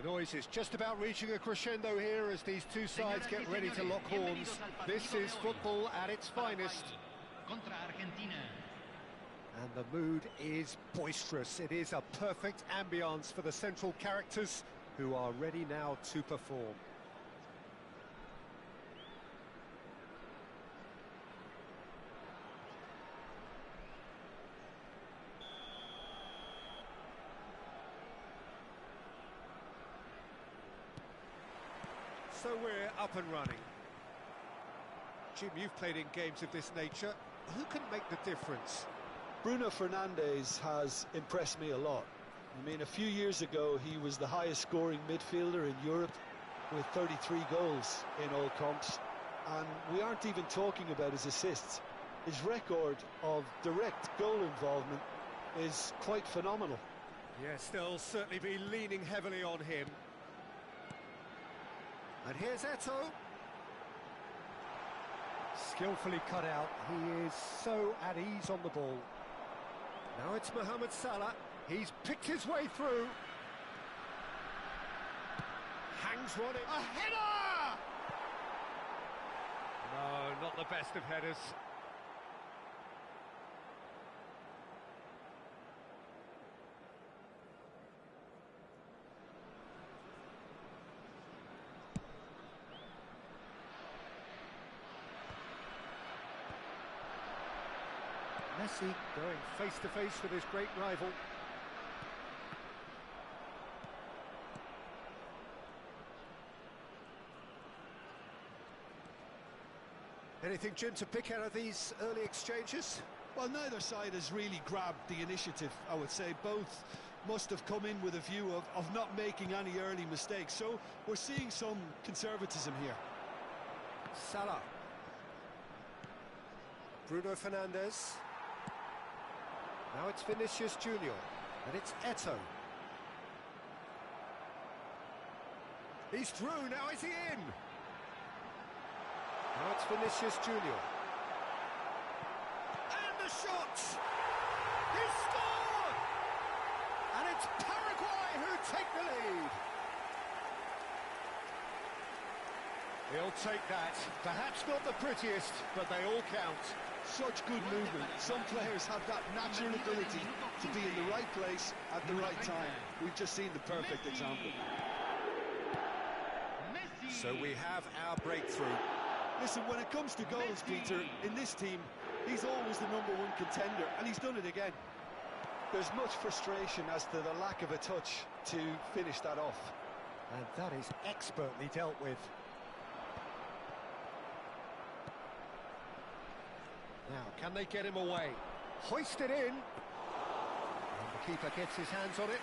The noise is just about reaching a crescendo here as these two sides get ready to lock horns. This is football at its finest. And the mood is boisterous. It is a perfect ambience for the central characters who are ready now to perform. So we're up and running. Jim, you've played in games of this nature. Who can make the difference? Bruno Fernandes has impressed me a lot. I mean, a few years ago he was the highest scoring midfielder in Europe with 33 goals in all comps, and we aren't even talking about his assists. His record of direct goal involvement is quite phenomenal. Yes, they'll certainly be leaning heavily on him. And here's Eto'o. Skillfully cut out. He is so at ease on the ball. Now it's Mohamed Salah. He's picked his way through. Hangs one in. A header! No, not the best of headers. Messi going face-to-face with his great rival. Anything, Jim, to pick out of these early exchanges? Well, neither side has really grabbed the initiative, I would say. Both must have come in with a view of not making any early mistakes. So we're seeing some conservatism here. Salah. Bruno Fernandes. Now it's Vinicius Junior, and it's Eto'o. He's through, now is he in? Now it's Vinicius Junior. And the shot! He scored! And it's Paraguay who take the lead. He'll take that. Perhaps not the prettiest, but they all count. Such good movement. Some players have that natural ability to be in the right place at the right time. We've just seen the perfect example. So we have our breakthrough. Listen, when it comes to goals, Peter, in this team, he's always the #1 contender, and he's done it again. There's much frustration as to the lack of a touch to finish that off. And that is expertly dealt with. Now, can they get him away? Hoist it in. And the keeper gets his hands on it.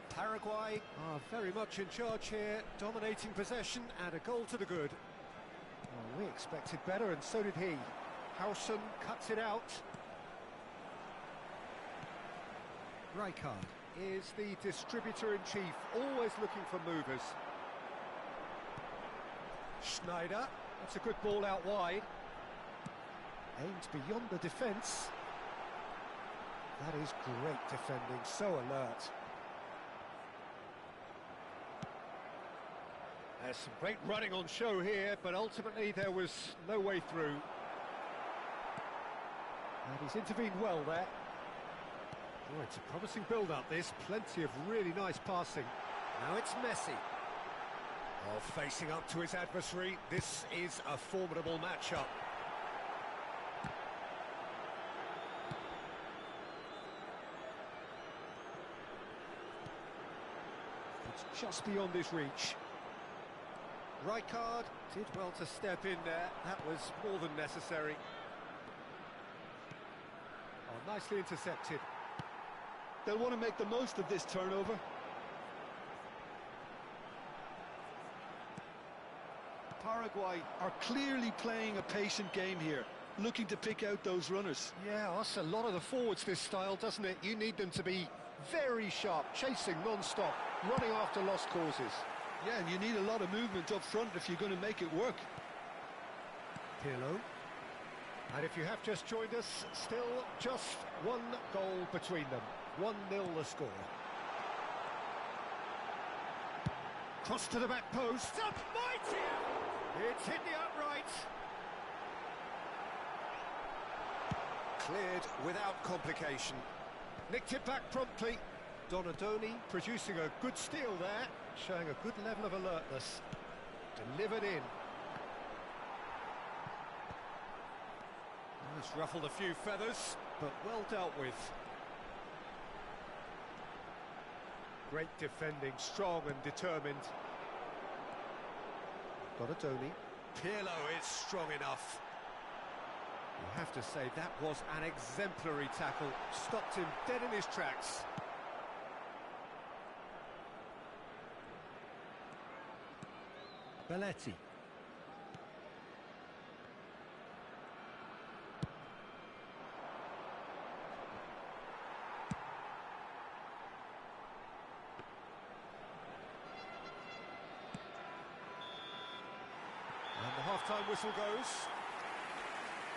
Paraguay are very much in charge here, dominating possession and a goal to the good. Well, we expected better, and so did he. Howson cuts it out. Rijkaard is the distributor-in-chief, always looking for movers. Schneider, that's a good ball out wide. Aimed beyond the defence. That is great defending, so alert. There's some great running on show here, but ultimately there was no way through. And he's intervened well there. Oh, it's a promising build-up, this. Plenty of really nice passing. Now it's Messi. Oh, facing up to his adversary. This is a formidable matchup. It's just beyond his reach. Rijkaard did well to step in there. That was more than necessary. Oh, nicely intercepted. They'll want to make the most of this turnover. Paraguay are clearly playing a patient game here, looking to pick out those runners. Yeah, that's a lot of the forwards, this style, doesn't it? You need them to be very sharp, chasing non-stop, running after lost causes. Yeah, and you need a lot of movement up front if you're going to make it work. Pirlo. And if you have just joined us, still just one goal between them. 1-0 the score. Cross to the back post. Up mighty! It's hit the upright. Cleared without complication. Nicked it back promptly. Donadoni producing a good steal there, showing a good level of alertness. Delivered in. It's ruffled a few feathers, but well dealt with. Great defending, strong and determined. Donadoni. Pirlo is strong enough. You have to say that was an exemplary tackle. Stopped him dead in his tracks. Belletti. And the half-time whistle goes.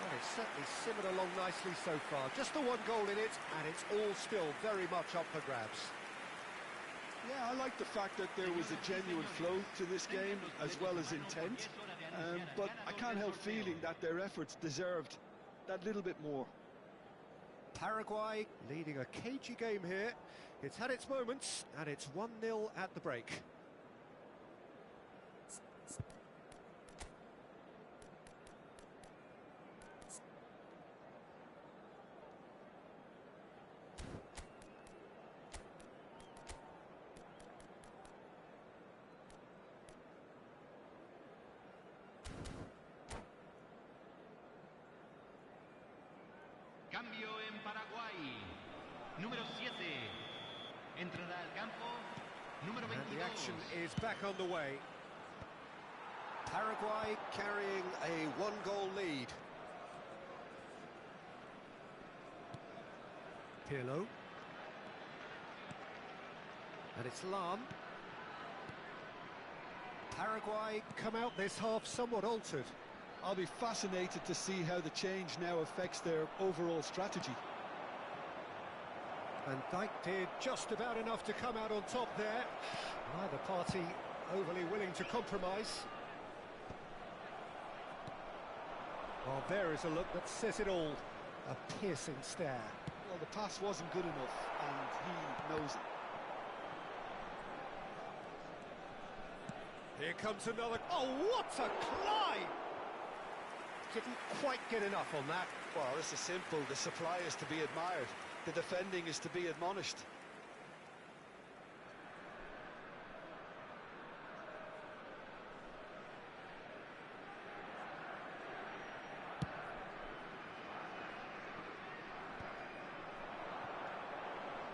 Well, it's certainly simmered along nicely so far. Just the one goal in it, and it's all still very much up for grabs. Yeah, I like the fact that there was a genuine flow to this game, as well as intent. But I can't help feeling that their efforts deserved that little bit more. Paraguay leading a cagey game here. It's had its moments, and it's 1-0 at the break. Cambio en Paraguay. Número 7. Entrará al campo. Número 22. And the action is back on the way. Paraguay carrying a one-goal lead. Pirlo. And it's Lam. Paraguay come out this half somewhat altered. I'll be fascinated to see how the change now affects their overall strategy. And Dijk did just about enough to come out on top there. Neither party overly willing to compromise. Well, there is a look that says it all. A piercing stare. Well, the pass wasn't good enough, and he knows it. Here comes another. Oh, what a climb! Didn't quite get enough on that. Well, this is simple. The supply is to be admired. The defending is to be admonished.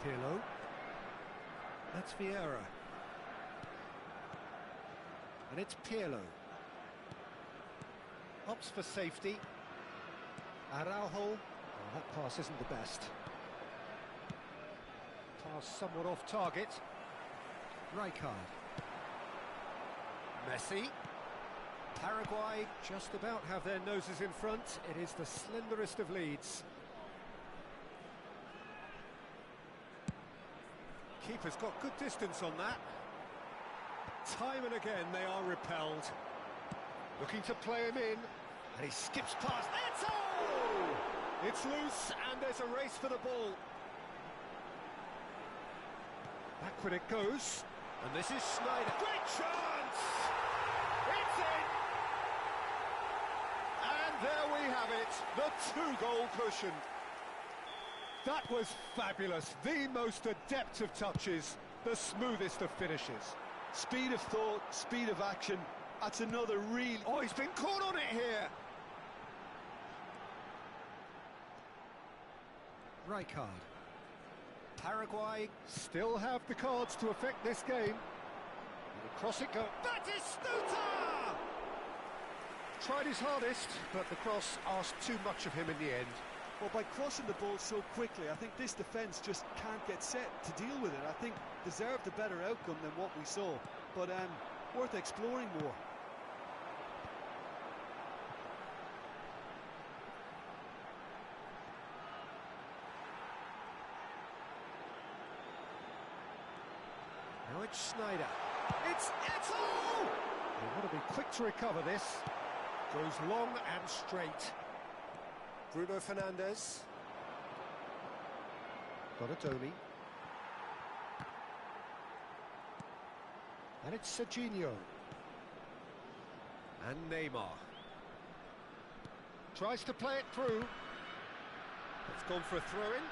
Pirlo. That's Vieira. And it's Pirlo. Opts for safety. Araujo. Oh, that pass isn't the best. Pass somewhat off target. Rijkaard. Messi. Paraguay just about have their noses in front. It is the slenderest of leads. Keeper's got good distance on that. Time and again they are repelled. Looking to play him in, and he skips past. It's all! It's loose, and there's a race for the ball. Backward it goes, and this is Sneijder. Great chance! It's in! And there we have it, the two-goal cushion. That was fabulous, the most adept of touches, the smoothest of finishes. Speed of thought, speed of action. That's another real... Oh, he's been caught on it here! Rijkaard. Paraguay still have the cards to affect this game. And across it goes. Batistuta! Tried his hardest, but the cross asked too much of him in the end. Well, by crossing the ball so quickly, I think this defence just can't get set to deal with it. I think deserved a better outcome than what we saw, but worth exploring more. it's Schneider. It's Eto'o! They want to be quick to recover this. Goes long and straight. Bruno Fernandes. Donatoni. And it's Serginho. And Neymar. Tries to play it through. It's gone for a throw-in.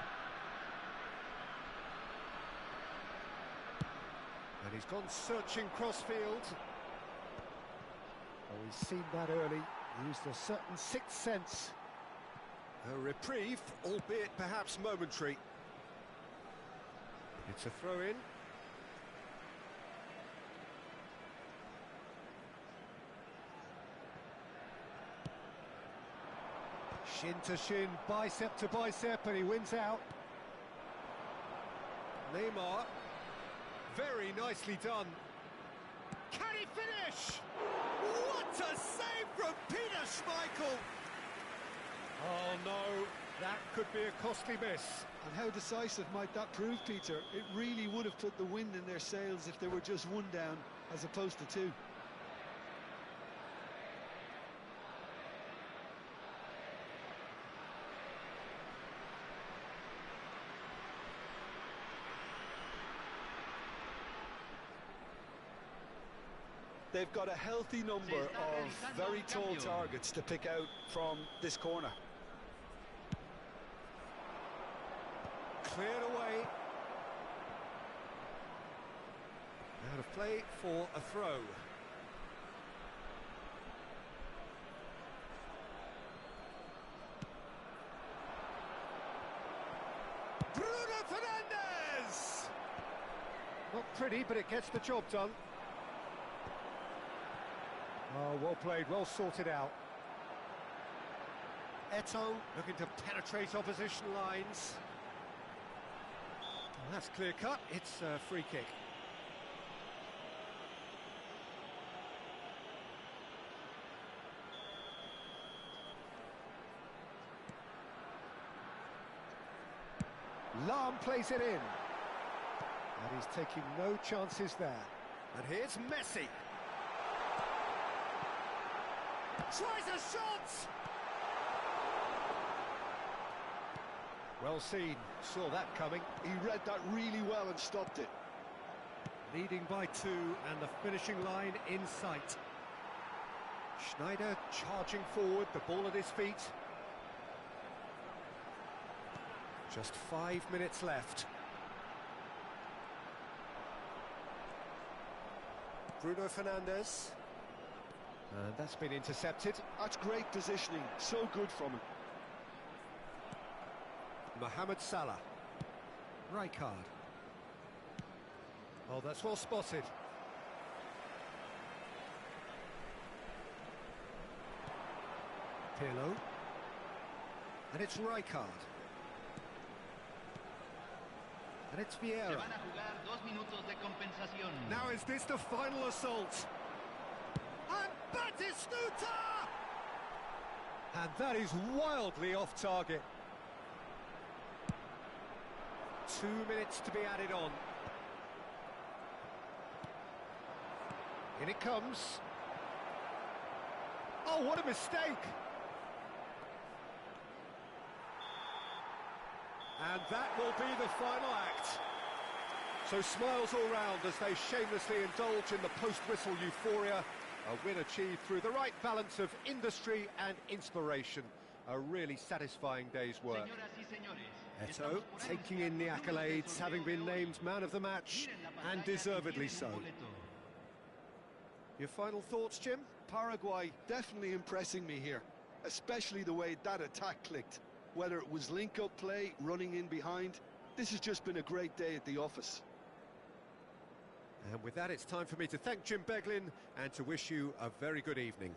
And he's gone searching crossfield. Oh, he's seen that early. Used a certain sixth sense. A reprieve, albeit perhaps momentary. It's a throw-in. Shin to shin, bicep to bicep, and he wins out. Neymar. Very nicely done. Can he finish? What a save from Peter Schmeichel! Oh no, that could be a costly miss. And how decisive might that prove, Peter? It really would have put the wind in their sails if they were just one down as opposed to two. They've got a healthy number of very tall targets to pick out from this corner. Cleared away. Out of play for a throw. Bruno Fernandes! Not pretty, but it gets the job done. Oh, well played, well sorted out. Eto'o looking to penetrate opposition lines. Well, that's clear cut, it's a free kick. Lahm plays it in. And he's taking no chances there. And here's Messi. Tries a shot! Well seen, saw that coming. He read that really well and stopped it. Leading by 2 and the finishing line in sight. Schneider charging forward, the ball at his feet. Just 5 minutes left. Bruno Fernandes. And that's been intercepted. That's great positioning, so good from him. Mohamed Salah. Rijkaard. Oh, that's well spotted. Pirlo. And it's Rijkaard. And it's Vieira. Now is this the final assault? And Batistuta! And that is wildly off target. 2 minutes to be added on. In it comes. Oh, what a mistake! And that will be the final act. So smiles all round as they shamelessly indulge in the post-whistle euphoria. A win achieved through the right balance of industry and inspiration. A really satisfying day's work. Eto'o taking in the accolades, having been named man of the match, and deservedly so. Your final thoughts, Jim? Paraguay definitely impressing me here, especially the way that attack clicked. Whether it was link-up play, running in behind, this has just been a great day at the office. And with that, it's time for me to thank Jim Beglin and to wish you a very good evening.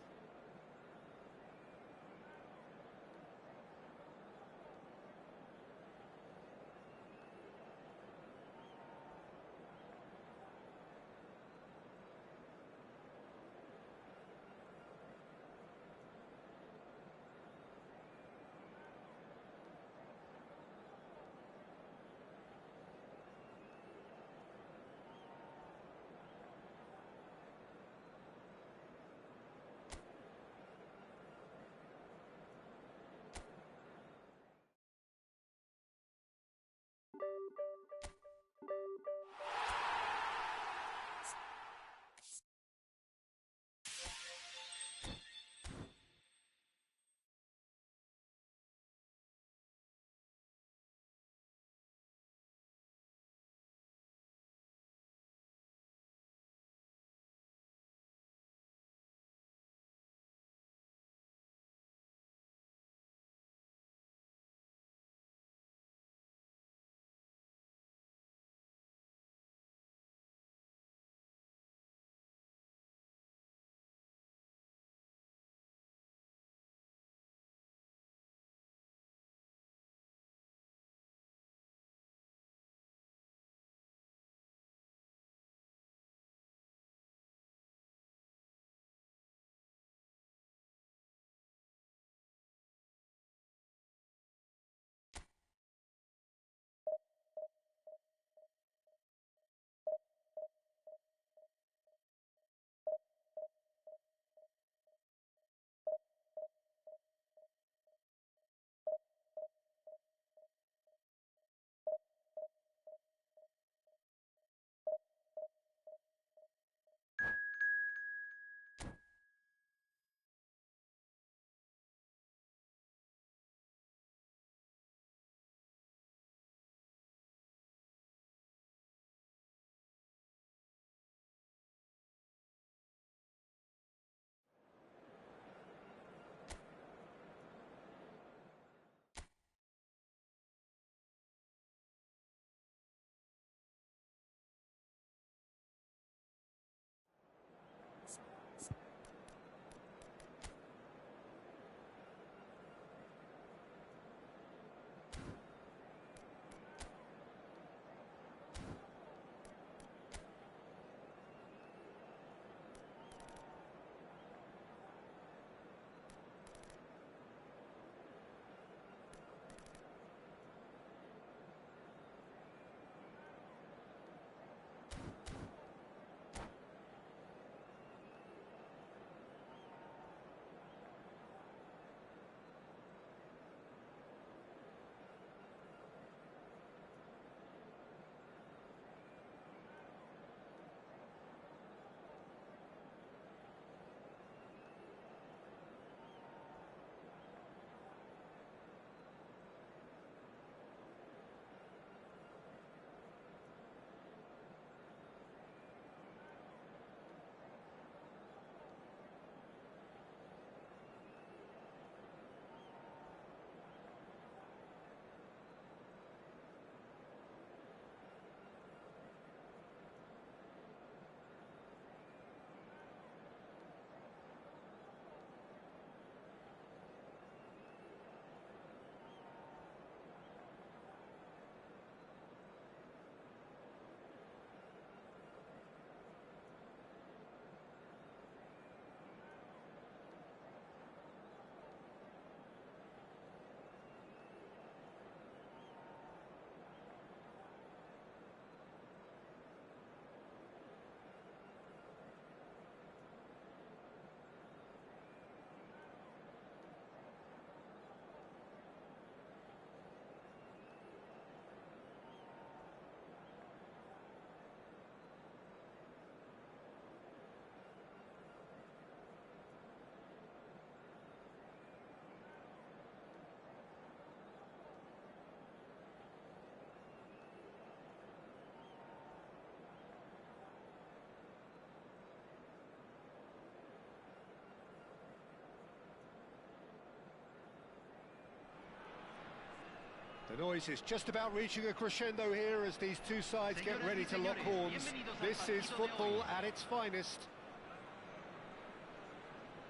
The noise is just about reaching a crescendo here as these two sides get ready to lock horns. This is football at its finest.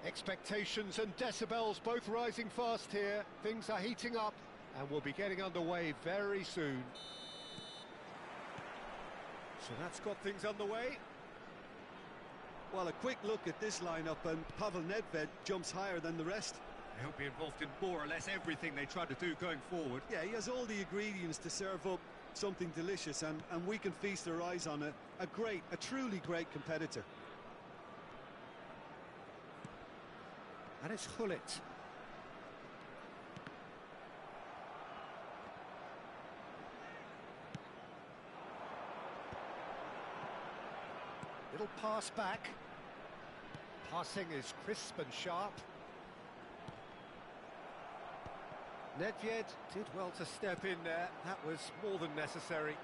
Expectations and decibels both rising fast here. Things are heating up and we'll be getting underway very soon. So that's got things underway. Well, a quick look at this lineup and Pavel Nedved jumps higher than the rest. He'll be involved in more or less everything they try to do going forward. Yeah, he has all the ingredients to serve up something delicious, and we can feast our eyes on a truly great competitor. And it's Gullit. Little pass back. Passing is crisp and sharp. Nedved did well to step in there. That was more than necessary.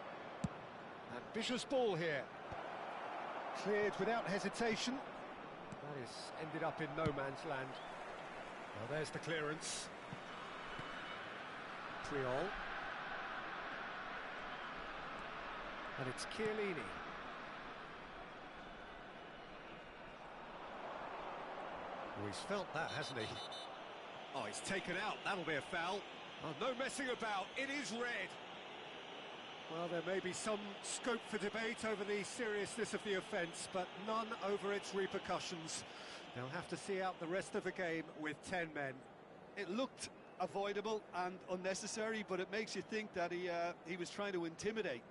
Ambitious ball here. Cleared without hesitation. That is ended up in no man's land. Well, there's the clearance. Triol. And it's Chiellini. Oh, he's felt that, hasn't he? Oh, he's taken out. That'll be a foul. Oh, no messing about. It is red. Well, there may be some scope for debate over the seriousness of the offence, but none over its repercussions. They'll have to see out the rest of the game with 10 men. It looked avoidable and unnecessary, but it makes you think that he was trying to intimidate.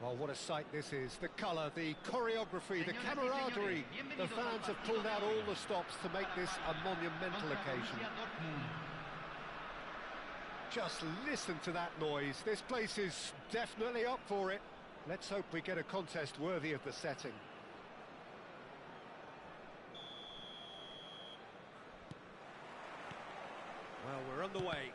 Oh, what a sight this is. The colour, the choreography, the camaraderie. The fans have pulled out all the stops to make this a monumental occasion. Just listen to that noise. This place is definitely up for it. Let's hope we get a contest worthy of the setting. Well, we're on the way.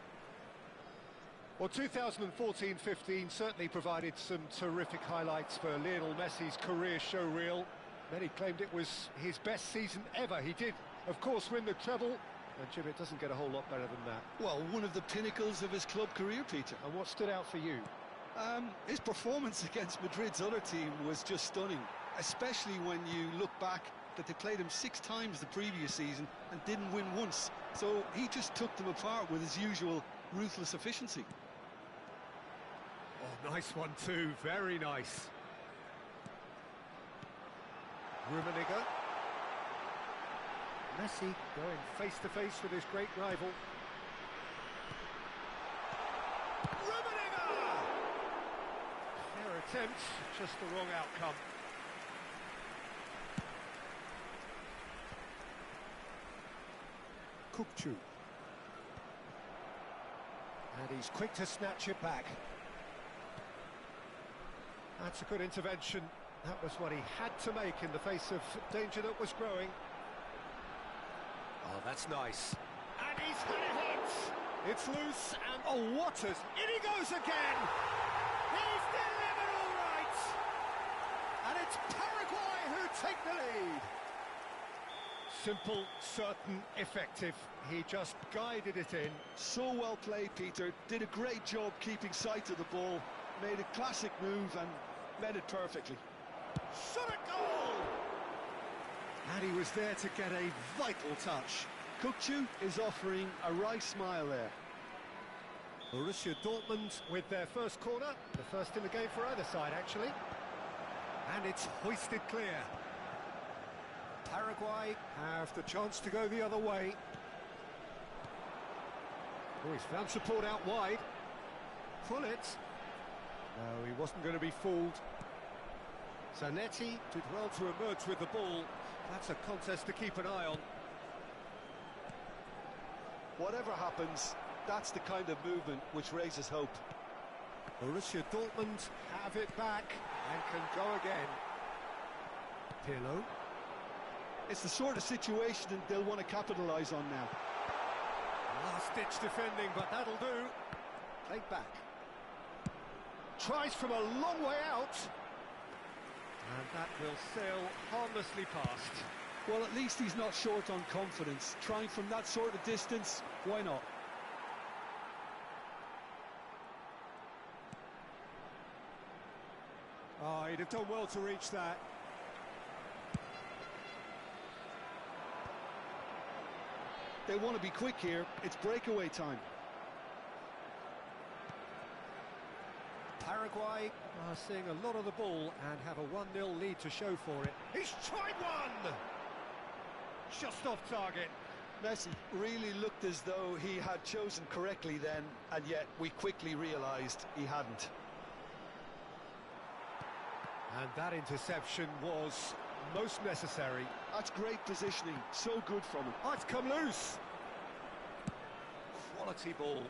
Well, 2014-15 certainly provided some terrific highlights for Lionel Messi's career showreel. Many claimed it was his best season ever. He did, of course, win the treble. And Jim, it doesn't get a whole lot better than that. Well, one of the pinnacles of his club career, Peter. And what stood out for you? His performance against Madrid's other team was just stunning, especially when you look back that they played him 6 times the previous season and didn't win once. So he just took them apart with his usual ruthless efficiency. Oh, nice one too, very nice. Rummenigge. Messi going face-to-face with his great rival. Rummenigge! Fair attempt, just the wrong outcome. Kukçu. And he's quick to snatch it back. That's a good intervention. That was what he had to make in the face of danger that was growing. Oh, that's nice. And he's had it hit! It's loose and... Oh, what in he goes again! He's delivered all right! And it's Paraguay who take the lead. Simple, certain, effective. He just guided it in. So well played, Peter. Did a great job keeping sight of the ball. Made a classic move and met it perfectly. Shot a goal! And he was there to get a vital touch. Kukçu is offering a wry smile there. Borussia Dortmund with their first corner. The first in the game for either side, actually. And it's hoisted clear. Paraguay have the chance to go the other way. Oh, he's found support out wide. Pullet. No, he wasn't going to be fooled. Zanetti did well to emerge with the ball. That's a contest to keep an eye on. Whatever happens, that's the kind of movement which raises hope. Borussia Dortmund have it back and can go again. Pirlo. It's the sort of situation that they'll want to capitalise on now. Last-ditch defending, but that'll do. Played back. Tries from a long way out. And that will sail harmlessly past. Well, at least he's not short on confidence. Trying from that sort of distance, why not? Oh, he'd have done well to reach that. They want to be quick here. It's breakaway time. Paraguay are seeing a lot of the ball and have a 1-0 lead to show for it. He's tried one! Just off target. Messi really looked as though he had chosen correctly then, and yet we quickly realised he hadn't. And that interception was most necessary. That's great positioning, so good from him. Oh, it's come loose. Quality ball.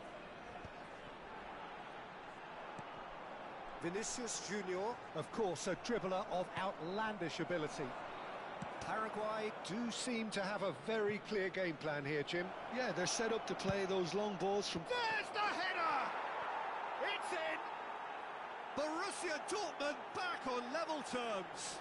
Vinicius Junior, of course, a dribbler of outlandish ability. Paraguay do seem to have a very clear game plan here, Jim. Yeah, they're set up to play those long balls from... There's the header! It's in! Borussia Dortmund back on level terms.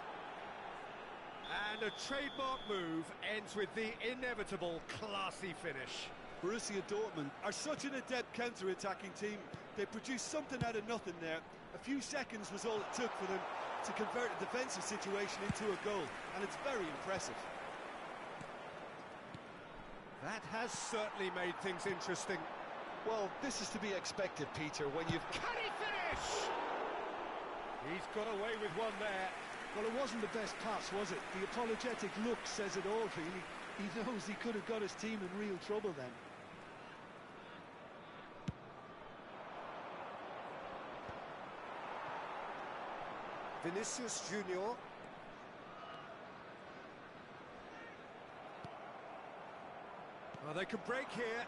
And a trademark move ends with the inevitable classy finish. Borussia Dortmund are such an adept counter-attacking team. They produced something out of nothing there. A few seconds was all it took for them to convert a defensive situation into a goal, and it's very impressive. That has certainly made things interesting. Well, this is to be expected, Peter, when you've... Can he finish? He's got away with one there. Well, it wasn't the best pass, was it? The apologetic look says it all, really. He knows he could have got his team in real trouble then. Vinicius Junior. Well, they can break here.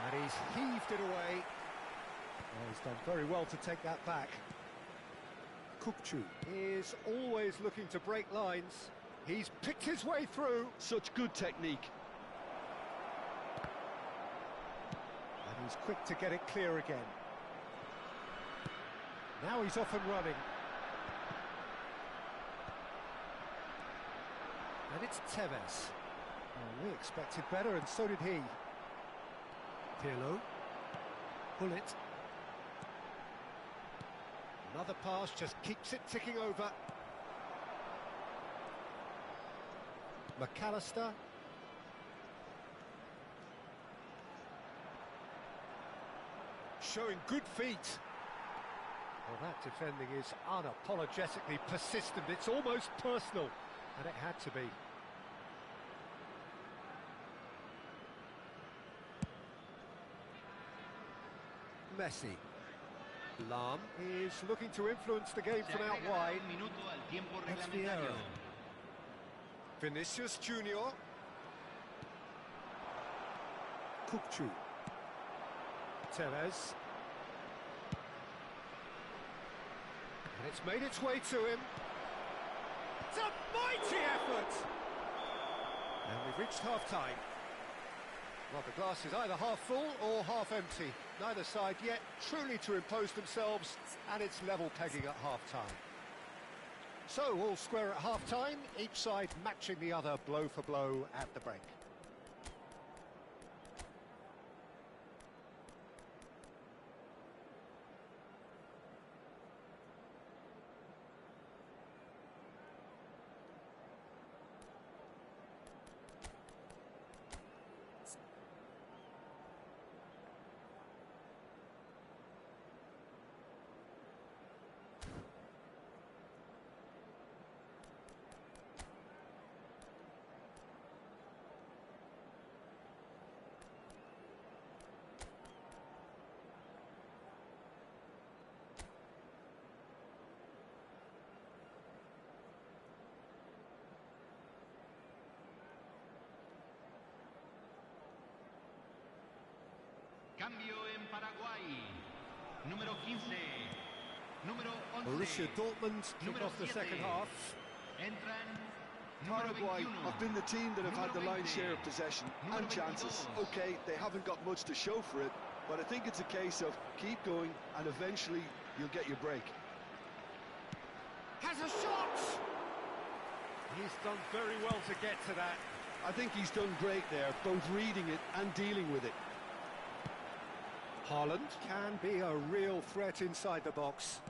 And he's heaved it away. Well, he's done very well to take that back. Kukçu is always looking to break lines. He's picked his way through. Such good technique. And he's quick to get it clear again. Now he's off and running. And it's Tevez. Well, we expected better, and so did he. Pirlo. Bullet. Another pass just keeps it ticking over. McAllister. Showing good feet. Well, that defending is unapologetically persistent. It's almost personal, and it had to be. Messi. Lam is looking to influence the game from out wide. It's Vieira. Vinicius Junior. Kukçu. Tevez. And it's made its way to him. It's a mighty effort! And we've reached half-time. Well, the glass is either half full or half empty. Neither side yet truly to impose themselves, and it's level pegging at half-time. So, all square at half-time, each side matching the other blow for blow at the break. Cambio en Paraguay. Número 15. Número 11. Borussia Dortmund kick off the second half. Entran Paraguay have been the team that have had the lion's share of possession and chances. Okay, they haven't got much to show for it, but I think it's a case of keep going and eventually you'll get your break. Has a shot! He's done very well to get to that. I think he's done great there, both reading it and dealing with it. Haaland can be a real threat inside the box.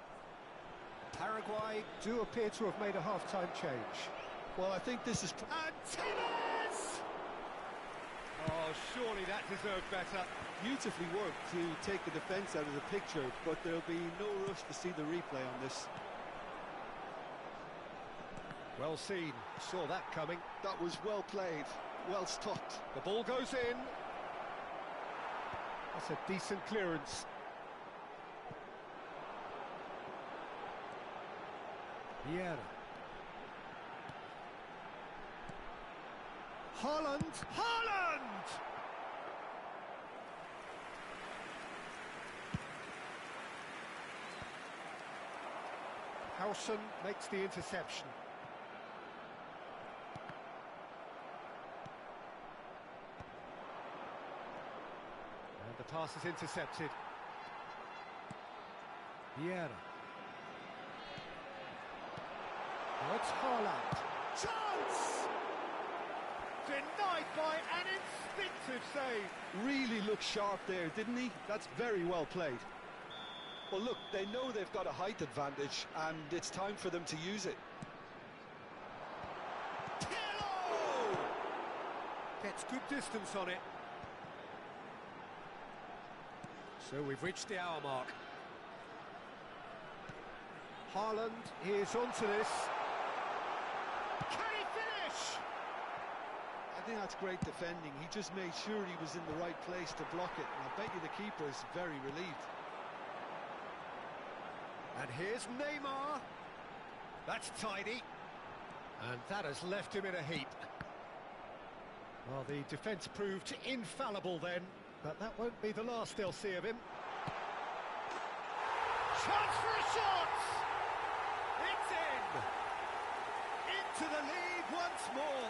Paraguay do appear to have made a half-time change. Well, I think this is... And Tevez! Oh, surely that deserved better. Beautifully worked to take the defence out of the picture, but there'll be no rush to see the replay on this. Well seen, saw that coming. That was well played, well stopped. The ball goes in. That's a decent clearance. Vieira. Haaland! Haaland! Howson makes the interception. And the pass is intercepted. Vieira. Now it's Haaland. Chance! Denied by an instinctive save. Really looked sharp there, didn't he? That's very well played. Well, look, they know they've got a height advantage, and it's time for them to use it. Pirlo! Gets good distance on it. So we've reached the hour mark. Haaland is onto this. Can he finish? I think that's great defending. He just made sure he was in the right place to block it, and I bet you the keeper is very relieved. And here's Neymar. That's tidy. And that has left him in a heap. Well, the defence proved infallible then, but that won't be the last they'll see of him. Chance for a shot! It's in! Into the lead once more.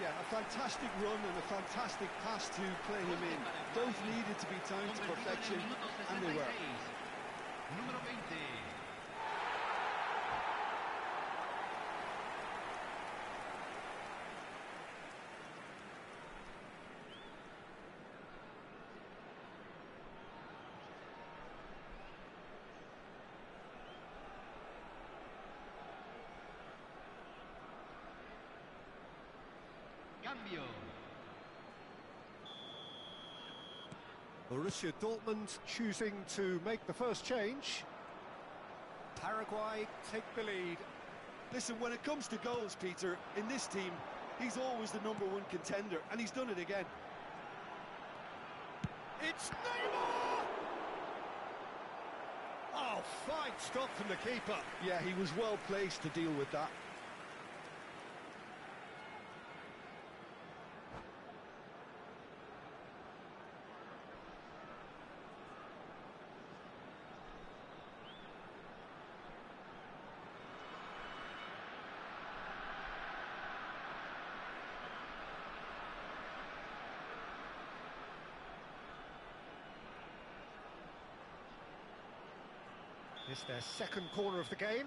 Yeah, a fantastic run and a fantastic pass to play him in. Both needed to be timed to perfection, and they were. Número 20. Cambio. Borussia Dortmund choosing to make the first change. Paraguay take the lead. Listen, when it comes to goals, Peter, in this team, he's always the #1 contender, and he's done it again. It's Neymar! Oh, fine stop from the keeper. Yeah, he was well placed to deal with that. It's their second corner of the game.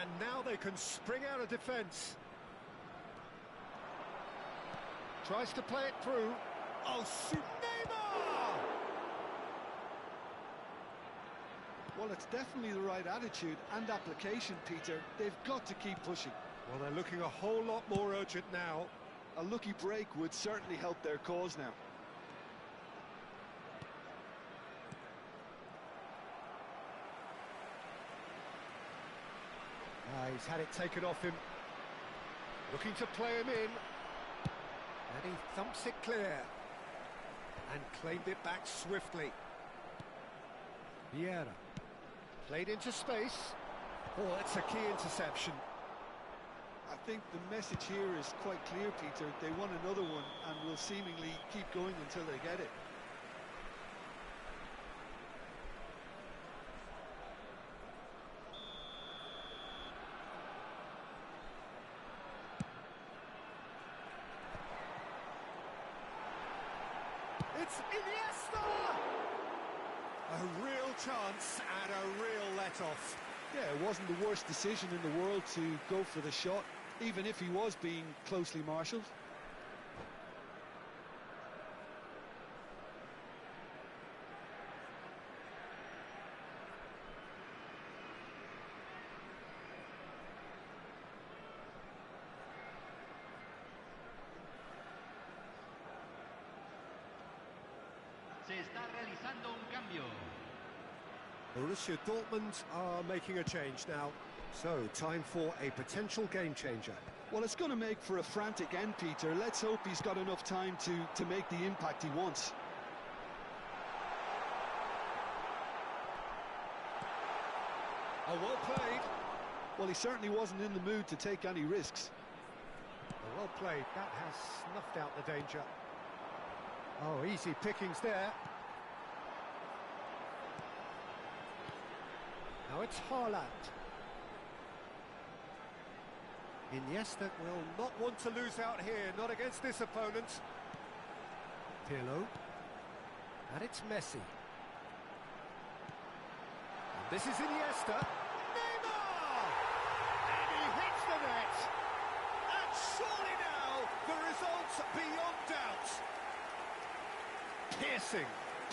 And now they can spring out of defence. Tries to play it through. Oh, Neymar! Well, it's definitely the right attitude and application, Peter. They've got to keep pushing. Well, they're looking a whole lot more urgent now. A lucky break would certainly help their cause now. He's had it taken off him. Looking to play him in. And he thumps it clear. And claimed it back swiftly. Vieira. Played into space. Oh, that's a key interception. I think the message here is quite clear, Peter. They want another one and will seemingly keep going until they get it. It's Iniesta! A real chance and a real let-off. Yeah, it wasn't the worst decision in the world to go for the shot, even if he was being closely marshalled. Se está realizando un cambio. Borussia Dortmund are making a change now. So, time for a potential game changer. Well, it's going to make for a frantic end, Peter. Let's hope he's got enough time to make the impact he wants. Oh, well played. Well, he certainly wasn't in the mood to take any risks. Oh, well played. That has snuffed out the danger. Oh, easy pickings there. Now it's Haaland. Iniesta will not want to lose out here, not against this opponent. Pirlo. And it's Messi. And this is Iniesta. Neymar! And he hits the net. And surely now, the result's beyond doubt.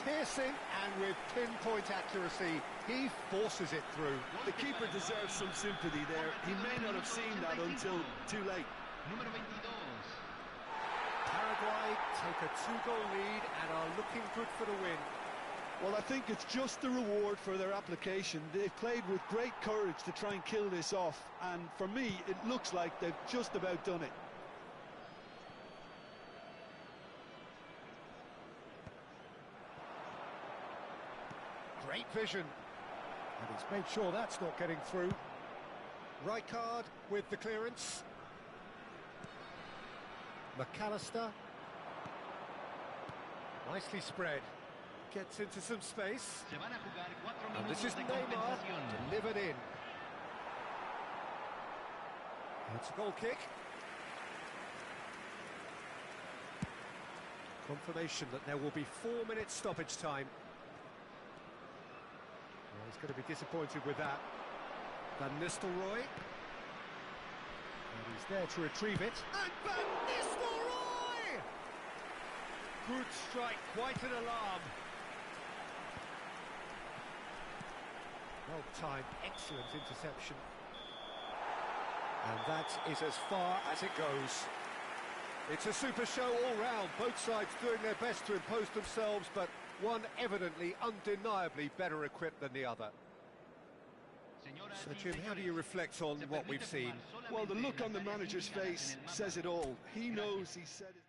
Piercing, and with pinpoint accuracy, he forces it through. The keeper deserves some sympathy there. He may not have seen that until too late. Número 22. Paraguay take a 2-goal lead and are looking good for the win. Well, I think it's just the reward for their application. They've played with great courage to try and kill this off, and for me, it looks like they've just about done it. Great vision. And he's made sure that's not getting through. Rijkaard with the clearance. McAllister. Nicely spread. Gets into some space. Se van a jugar 4 And this minutos is de Neymar, compensación. delivered in. It's a goal kick. Confirmation that there will be 4 minutes stoppage time. Well, he's going to be disappointed with that. Van Nistelrooy. And he's there to retrieve it. And Van Nistelrooy! Good strike, quite an alarm. Well timed, excellent interception. And that is as far as it goes. It's a super show all round, both sides doing their best to impose themselves, but one evidently, undeniably better equipped than the other. So Jim, how do you reflect on what we've seen? Well, the look on the manager's face says it all. He knows he said it.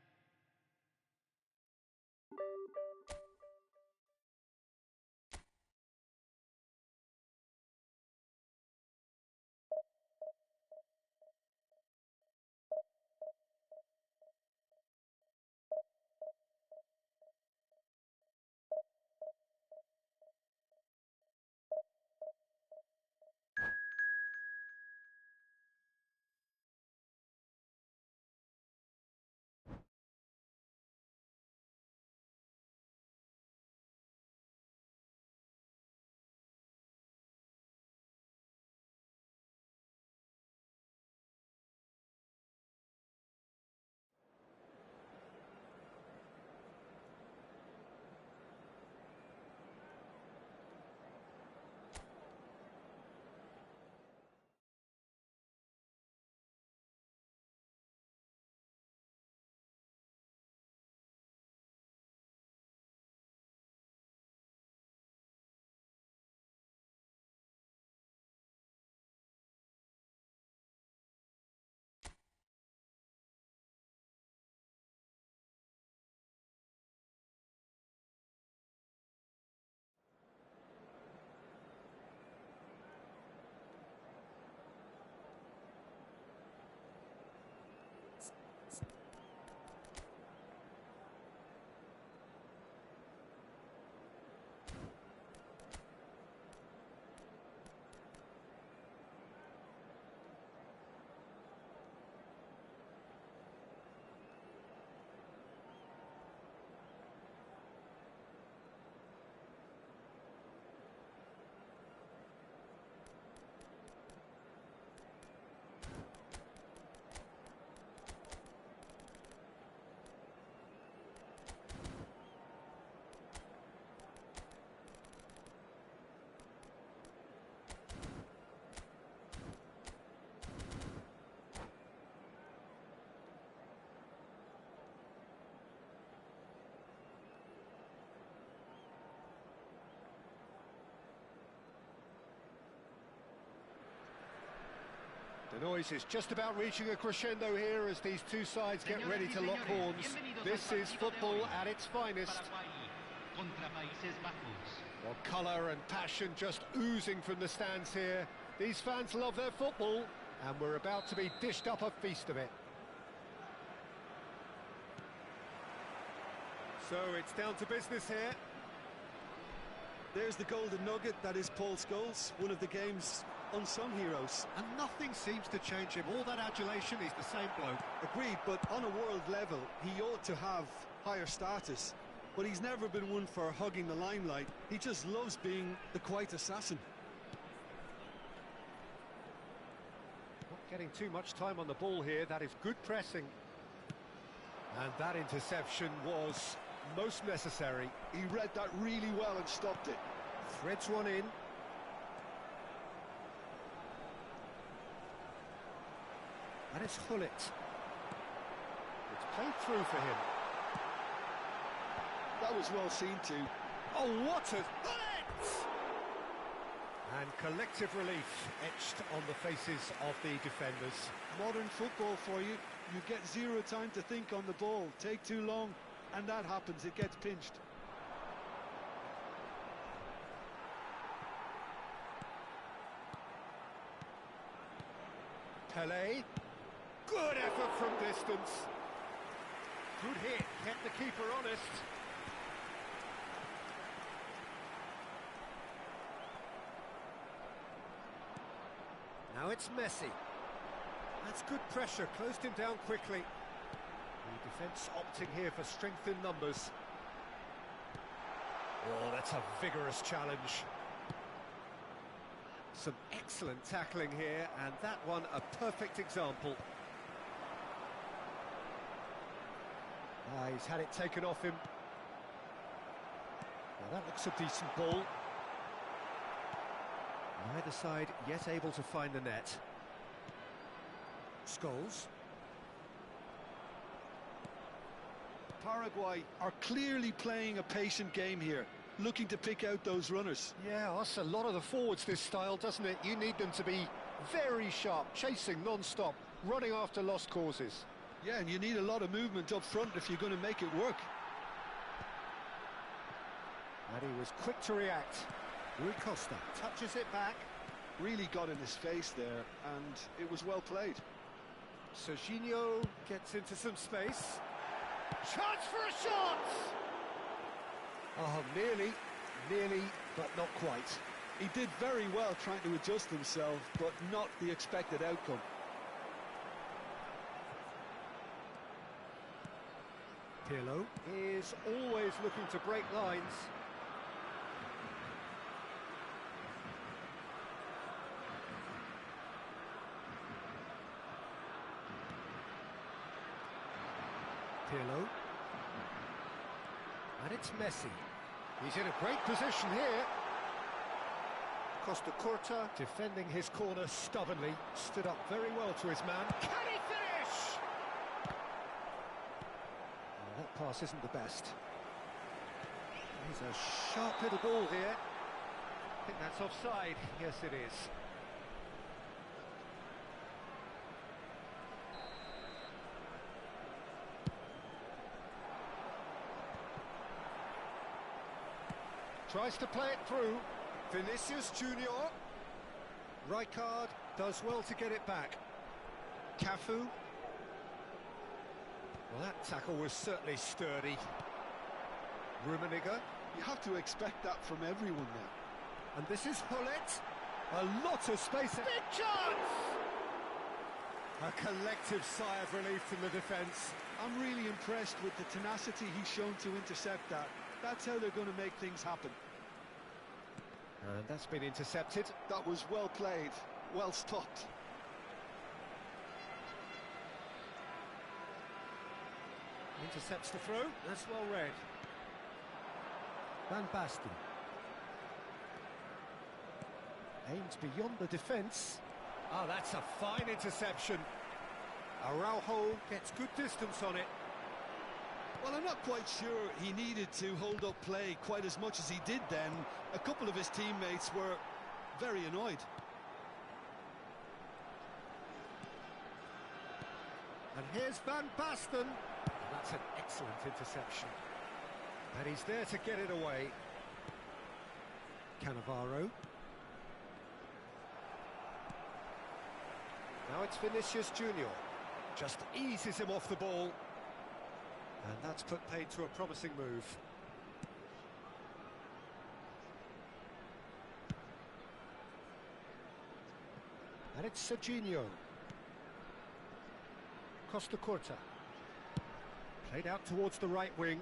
The noise is just about reaching a crescendo here as these two sides get ready to lock horns. This is football at its finest. Well, colour and passion just oozing from the stands here. These fans love their football, and we're about to be dished up a feast of it. So it's down to business here. There's the golden nugget, that is Paul Scholes, one of the game's unsung heroes. And nothing seems to change him. All that adulation, he's the same bloke. Agreed, but on a world level, he ought to have higher status. But he's never been one for hugging the limelight. He just loves being the quiet assassin. Not getting too much time on the ball here. That is good pressing. And that interception was most necessary. He read that really well and stopped it. Threads one in. And it's Gullit. It's played through for him. That was well seen too. Oh, what a... And collective relief etched on the faces of the defenders. Modern football for you. You get zero time to think on the ball. Take too long, and that happens. It gets pinched. Pelé. Good effort from distance. Good hit, kept the keeper honest. Now it's Messi. That's good pressure, closed him down quickly. The defence opting here for strength in numbers. Oh, that's a vigorous challenge. Some excellent tackling here, and that one a perfect example. He's had it taken off him. Now that looks a decent ball. Neither side yet able to find the net. Scholes. Paraguay are clearly playing a patient game here, looking to pick out those runners. Yeah, that's a lot of the forwards, this style, doesn't it? You need them to be very sharp, chasing non-stop, running after lost causes. Yeah, and you need a lot of movement up front if you're going to make it work. And he was quick to react. Rui Costa touches it back. Really got in his face there, and it was well played. Serginho gets into some space. Chance for a shot! Oh, nearly, but not quite. He did very well trying to adjust himself, but not the expected outcome. Pirlo is always looking to break lines. Pirlo. And it's Messi. He's in a great position here. Costa Curta defending his corner stubbornly. Stood up very well to his man. Can he finish? Well, that pass isn't the best. He's a sharp little ball here. I think that's offside. Yes, it is. Tries to play it through. Vinicius Junior. Rijkaard does well to get it back. Cafu. Well, that tackle was certainly sturdy. Rummenigge. You have to expect that from everyone now. And this is Hullet. A lot of space. Big chance! A collective sigh of relief from the defence. I'm really impressed with the tenacity he's shown to intercept that. That's how they're going to make things happen. And that's been intercepted. That was well played, well stopped. Intercepts the throw. That's well read. Van Basten. Aims beyond the defence. Oh, that's a fine interception. Araujo gets good distance on it. Well, I'm not quite sure he needed to hold up play quite as much as he did then. A couple of his teammates were very annoyed. And here's Van Basten. That's an excellent interception. And he's there to get it away. Cannavaro. Now it's Vinicius Junior. Just eases him off the ball. And that's put paid to a promising move. And it's Serginho. Costa Curta. Played out towards the right wing.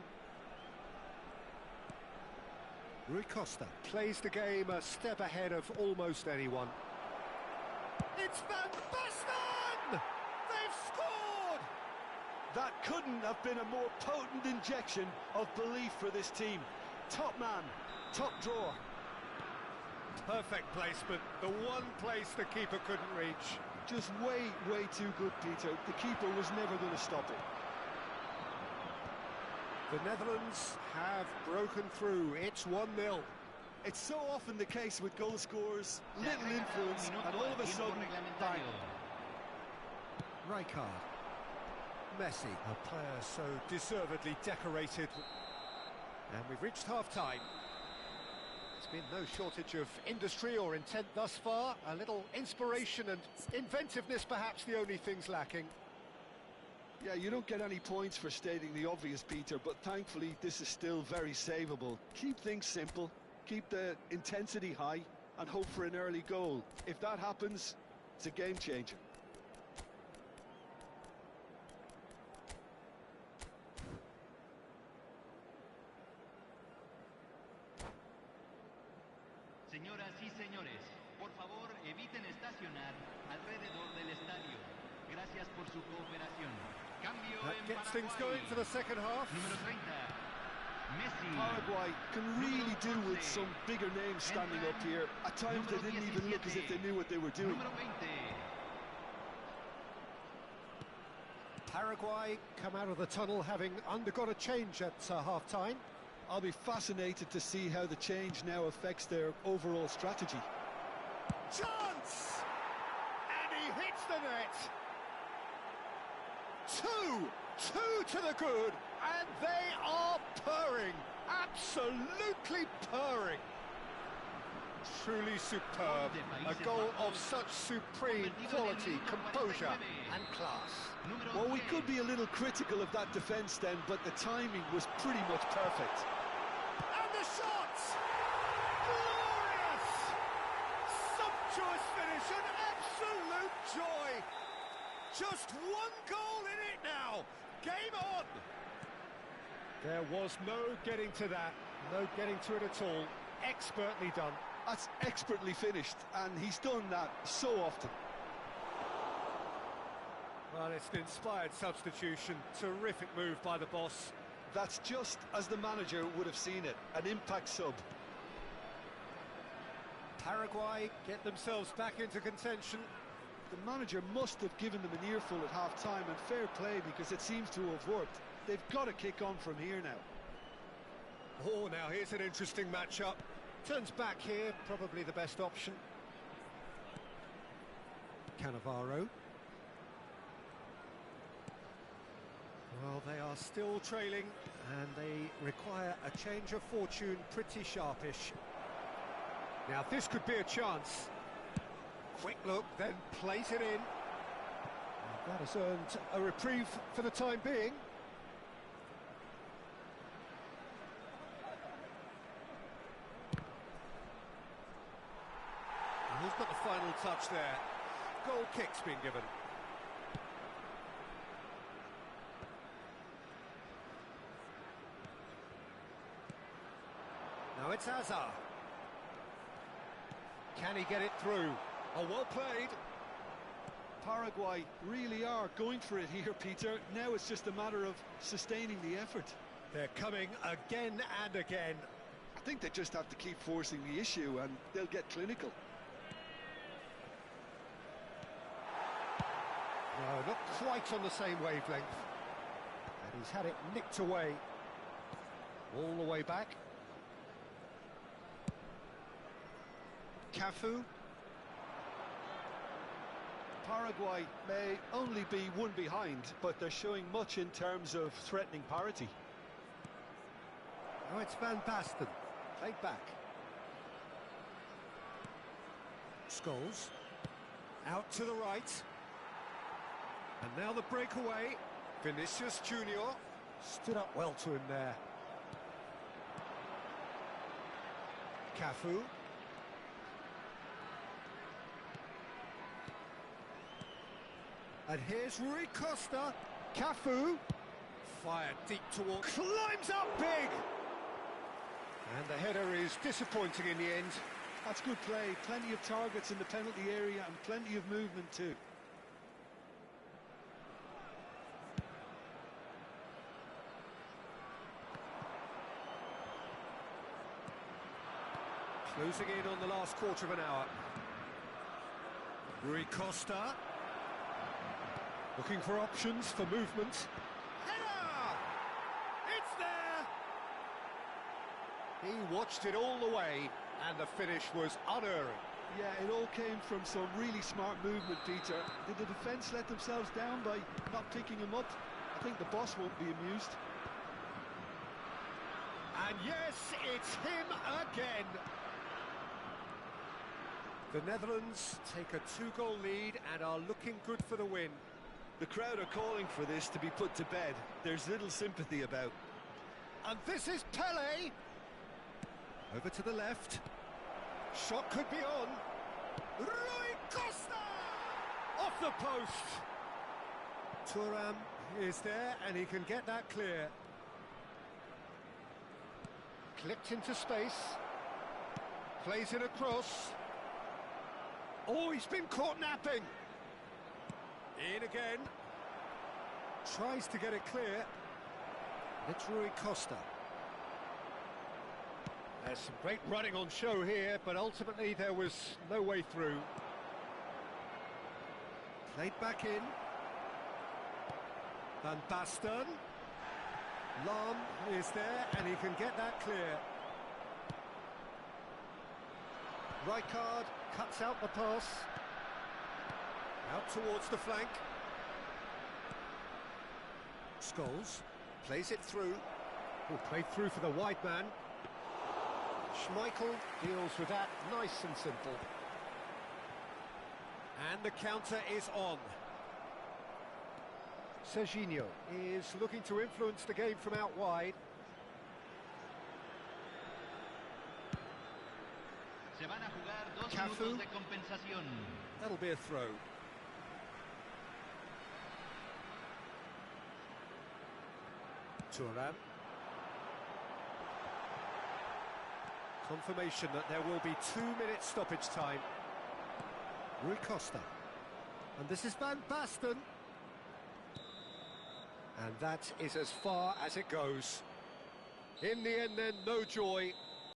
Rui Costa plays the game a step ahead of almost anyone. It's Van Basten! They've scored! That couldn't have been a more potent injection of belief for this team. Top man, top drawer. Perfect placement, the one place the keeper couldn't reach. Just way too good, Peter. The keeper was never going to stop it. The Netherlands have broken through. It's 1-0. It's so often the case with goal scorers, little influence, and all of a sudden, bang. Rijkaard. Messi, a player so deservedly decorated. And we've reached half-time. There's been no shortage of industry or intent thus far. A little inspiration and inventiveness, perhaps the only things lacking. Yeah, you don't get any points for stating the obvious, Peter, but thankfully this is still very savable. Keep things simple, keep the intensity high, and hope for an early goal. If that happens, it's a game changer. Señoras y señores, por favor eviten estacionar alrededor del estadio. Gracias por su cooperación. Cambio That en gets things Paraguay. going for the second half. Número 30, Messi. Paraguay can really do with some bigger names standing up here. At times they didn't even look as if they knew what they were doing. Número 20, Paraguay come out of the tunnel having undergone a change at half-time. I'll be fascinated to see how the change now affects their overall strategy. Chance! And he hits the net! Two to the good, and they are purring, absolutely purring. Truly superb, a goal of such supreme quality, composure and class. Well, we could be a little critical of that defence then, but the timing was pretty much perfect. And the shot! Glorious! Sumptuous finish, an absolute joy! Just one goal in it now! Game on! There was no getting to that, no getting to it at all. Expertly done. That's expertly finished, and he's done that so often. Well, it's an inspired substitution. Terrific move by the boss. That's just as the manager would have seen it, an impact sub. Paraguay get themselves back into contention. The manager must have given them an earful at half-time, and fair play because it seems to have worked. They've got to kick on from here now. Oh, now here's an interesting matchup. Turns back here, probably the best option. Cannavaro. Well, they are still trailing, and they require a change of fortune pretty sharpish. Now, this could be a chance. Quick look, then plays it in. And that has earned a reprieve for the time being. And who's got the final touch there? Goal kick's been given. Now it's Hazard. Can he get it through? Oh, well played. Paraguay really are going for it here, Peter. Now it's just a matter of sustaining the effort. They're coming again and again. I think they just have to keep forcing the issue and they'll get clinical. No, not quite on the same wavelength. And he's had it nicked away. All the way back. Cafu. Paraguay may only be one behind, but they're showing much in terms of threatening parity. Now it's Van Basten. Played back. Scholes. Out to the right. And now the breakaway. Vinicius Junior stood up well to him there. Cafu. And here's Rui Costa. Cafu. Fired deep toward. Climbs up big. And the header is disappointing in the end. That's good play. Plenty of targets in the penalty area and plenty of movement too. Closing in on the last quarter of an hour. Rui Costa. Looking for options for movement. Header! It's there! He watched it all the way, and the finish was unerring. Yeah, it all came from some really smart movement, Peter. Did the defence let themselves down by not picking him up? I think the boss won't be amused. And yes, it's him again. The Netherlands take a 2-goal lead and are looking good for the win. The crowd are calling for this to be put to bed. There's little sympathy about. And this is Pele. Over to the left. Shot could be on. Rui Costa! Off the post. Thuram is there and he can get that clear. Clipped into space. Plays it across. Oh, he's been caught napping. In again. Tries to get it clear. It's Rui Costa. There's some great running on show here, but ultimately there was no way through. Played back in. Van Basten. Lahm is there, and he can get that clear. Rijkaard cuts out the pass. Out towards the flank. Scholes plays it through. Will play through for the wide man. Schmeichel deals with that nice and simple. And the counter is on. Serginho is looking to influence the game from out wide. Se van a jugar 2 Cafu. minutos de compensación. That'll be a throw. Thuram. Confirmation that there will be 2 minutes stoppage time. Rui Costa. And this is Van Basten. And that is as far as it goes. In the end then, no joy.